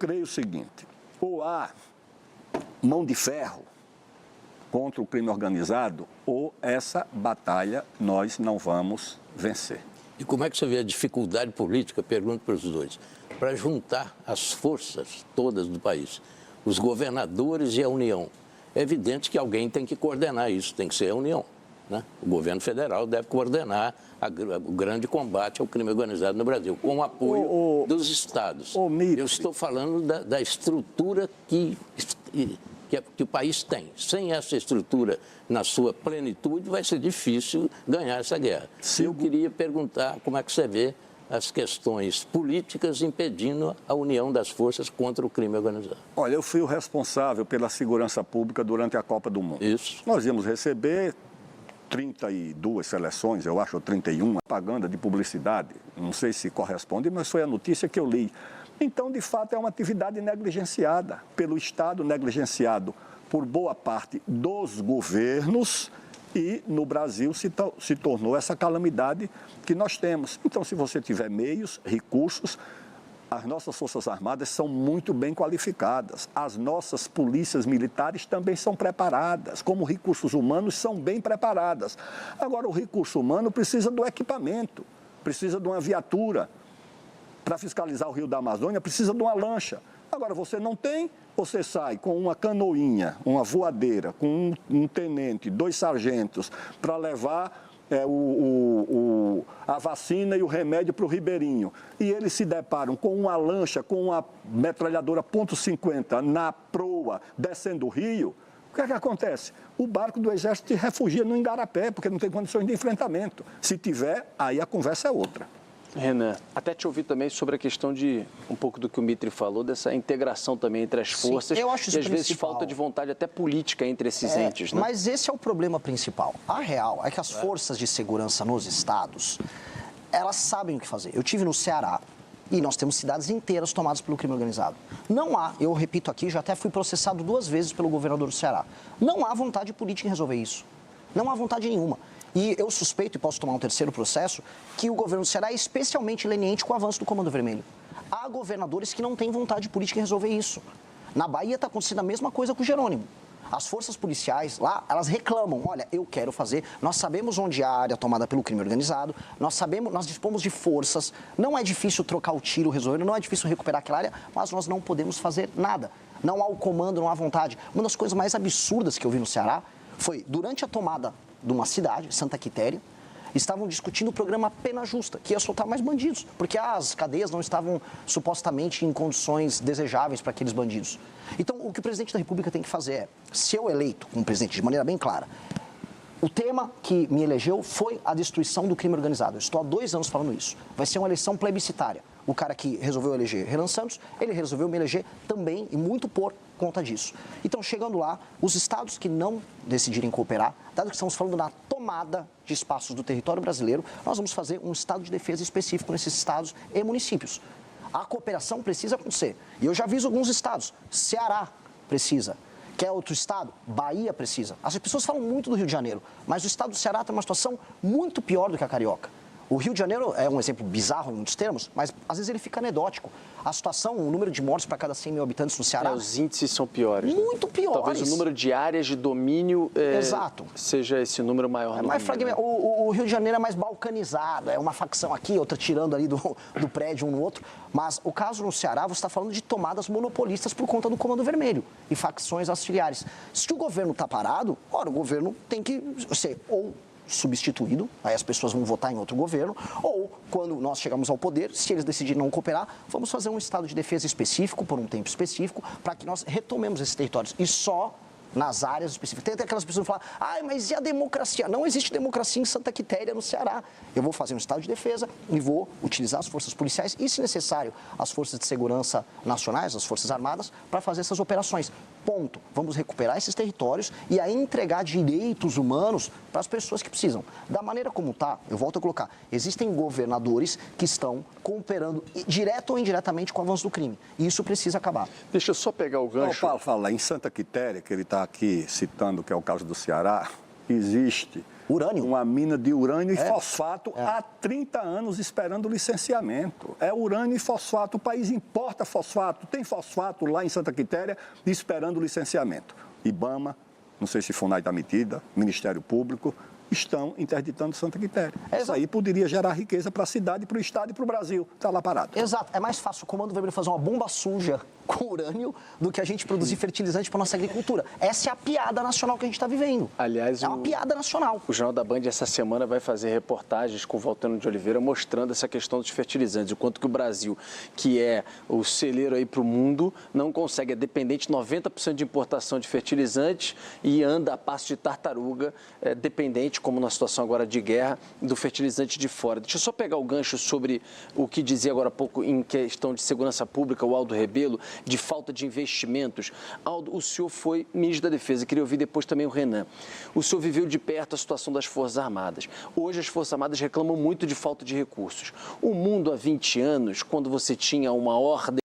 Creio o seguinte, ou há mão de ferro contra o crime organizado, ou essa batalha nós não vamos vencer. E como é que você vê a dificuldade política, pergunto para os dois, para juntar as forças todas do país, os governadores e a União? É evidente que alguém tem que coordenar isso, tem que ser a União, né? O governo federal deve coordenar o grande combate ao crime organizado no Brasil, com o apoio dos estados. Eu estou falando da estrutura que o país tem. Sem essa estrutura na sua plenitude, vai ser difícil ganhar essa guerra. Eu queria perguntar como é que você vê as questões políticas impedindo a união das forças contra o crime organizado. Olha, eu fui o responsável pela segurança pública durante a Copa do Mundo. Isso. Nós íamos receber 32 seleções, eu acho, ou 31, propaganda de publicidade. Não sei se corresponde, mas foi a notícia que eu li. Então, de fato, é uma atividade negligenciada pelo Estado, negligenciado por boa parte dos governos, e no Brasil se tornou essa calamidade que nós temos. Então, se você tiver meios, recursos, as nossas Forças Armadas são muito bem qualificadas. As nossas polícias militares também são preparadas, como recursos humanos são bem preparadas. Agora, o recurso humano precisa do equipamento, precisa de uma viatura. Para fiscalizar o Rio da Amazônia, precisa de uma lancha. Agora, você não tem, você sai com uma canoinha, uma voadeira, com um tenente, 2 sargentos, para levar a vacina e o remédio para o ribeirinho. E eles se deparam com uma lancha, com uma metralhadora .50 na proa, descendo o rio. O que é que acontece? O barco do Exército se refugia no Igarapé, porque não tem condições de enfrentamento. Se tiver, aí a conversa é outra. Renan, até te ouvir também sobre a questão de, um pouco do que o Mitri falou, dessa integração também entre as forças. Sim, eu acho isso e às vezes principal. falta de vontade até política entre esses entes, né? Mas esse é o problema principal. A real é que as forças de segurança nos estados, elas sabem o que fazer. Eu tive no Ceará e nós temos cidades inteiras tomadas pelo crime organizado. Não há, eu repito aqui, já até fui processado 2 vezes pelo governador do Ceará. Não há vontade política em resolver isso. Não há vontade nenhuma. E eu suspeito, e posso tomar um terceiro processo, que o governo do Ceará é especialmente leniente com o avanço do Comando Vermelho. Há governadores que não têm vontade política em resolver isso. Na Bahia está acontecendo a mesma coisa com o Jerônimo. As forças policiais lá, elas reclamam, olha, eu quero fazer, nós sabemos onde há a área tomada pelo crime organizado, nós dispomos de forças, não é difícil trocar o tiro, resolver, não é difícil recuperar aquela área, mas nós não podemos fazer nada. Não há o comando, não há vontade. Uma das coisas mais absurdas que eu vi no Ceará foi, durante a tomada de uma cidade, Santa Quitéria, estavam discutindo o programa Pena Justa, que ia soltar mais bandidos, porque as cadeias não estavam supostamente em condições desejáveis para aqueles bandidos. Então, o que o presidente da República tem que fazer é, se eu eleito como presidente de maneira bem clara, o tema que me elegeu foi a destruição do crime organizado. Eu estou há 2 anos falando isso. Vai ser uma eleição plebiscitária. O cara que resolveu eleger Renan Santos, ele resolveu me eleger também e muito por conta disso. Então, chegando lá, os estados que não decidirem cooperar, dado que estamos falando na tomada de espaços do território brasileiro, nós vamos fazer um estado de defesa específico nesses estados e municípios. A cooperação precisa acontecer. E eu já aviso alguns estados. Ceará precisa. Quer outro estado? Bahia precisa. As pessoas falam muito do Rio de Janeiro, mas o estado do Ceará tem uma situação muito pior do que a carioca. O Rio de Janeiro é um exemplo bizarro em muitos termos, mas às vezes ele fica anedótico. A situação, o número de mortes para cada 100 mil habitantes no Ceará... Os índices são piores. Muito piores. Talvez o número de áreas de domínio Exato. Seja esse número maior. Mais o Rio de Janeiro é mais balcanizado, é uma facção aqui, outra tirando ali do prédio um no outro. Mas o caso no Ceará, você está falando de tomadas monopolistas por conta do Comando Vermelho e facções auxiliares. Se o governo está parado, ora, o governo tem que ser ou substituído, aí as pessoas vão votar em outro governo, ou quando nós chegamos ao poder, se eles decidirem não cooperar, vamos fazer um estado de defesa específico, por um tempo específico, para que nós retomemos esses territórios. E só nas áreas específicas. Tem até aquelas pessoas que falam, mas e a democracia? Não existe democracia em Santa Quitéria, no Ceará. Eu vou fazer um estado de defesa e vou utilizar as forças policiais e, se necessário, as forças de segurança nacionais, as forças armadas, para fazer essas operações. Ponto. Vamos recuperar esses territórios e aí entregar direitos humanos para as pessoas que precisam. Da maneira como está, eu volto a colocar, existem governadores que estão cooperando direto ou indiretamente com o avanço do crime. E isso precisa acabar. Deixa eu só pegar o gancho. Paulo fala, em Santa Quitéria, que ele está aqui citando, que é o caso do Ceará, existe Urânio? Uma mina de urânio e fosfato há 30 anos esperando licenciamento. É urânio e fosfato. O país importa fosfato. Tem fosfato lá em Santa Quitéria esperando licenciamento. IBAMA, não sei se FUNAI está metida, Ministério Público, estão interditando Santa Quitéria. Isso aí poderia gerar riqueza para a cidade, para o Estado e para o Brasil. Está lá parado. Exato. É mais fácil o Comando Vermelho fazer uma bomba suja com urânio do que a gente produzir fertilizante para nossa agricultura. Essa é a piada nacional que a gente está vivendo. Aliás, é uma piada nacional. O Jornal da Band essa semana vai fazer reportagens com o Valtano de Oliveira mostrando essa questão dos fertilizantes, o quanto que o Brasil, que é o celeiro aí para o mundo, não consegue, é dependente 90% de importação de fertilizantes e anda a passo de tartaruga, dependente, como na situação agora de guerra, do fertilizante de fora. Deixa eu só pegar o gancho sobre o que dizia agora há pouco em questão de segurança pública, o Aldo Rebelo, de falta de investimentos. Aldo, o senhor foi ministro da Defesa, queria ouvir depois também o Renan. O senhor viveu de perto a situação das Forças Armadas. Hoje as Forças Armadas reclamam muito de falta de recursos. O mundo há 20 anos, quando você tinha uma ordem